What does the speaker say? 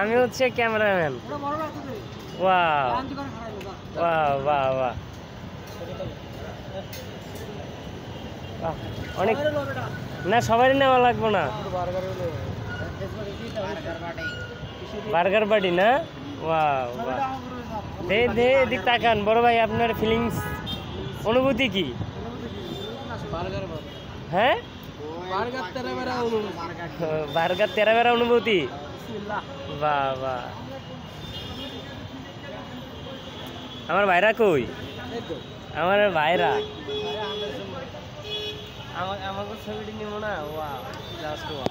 আমি হচ্ছে ক্যামেরাম্যান। বাহ বাহ বাহ বাহ, অনেক না, সবারই নেওয়া লাগবো না। বার্গার বাড়ি না? বাহ বাহ, দে দে এদিক তাকান বড় ভাই, আপনার ফিলিংস, অনুভূতি কি? হ্যাঁ, বার্গার তেরা বেড়া অনুভূতি। বাহ বাহ, আমার ভাইরা কই? আমার ভাইরা আমাকে ছবিটি নিব না? ওয়া জাস্ট ওয়া।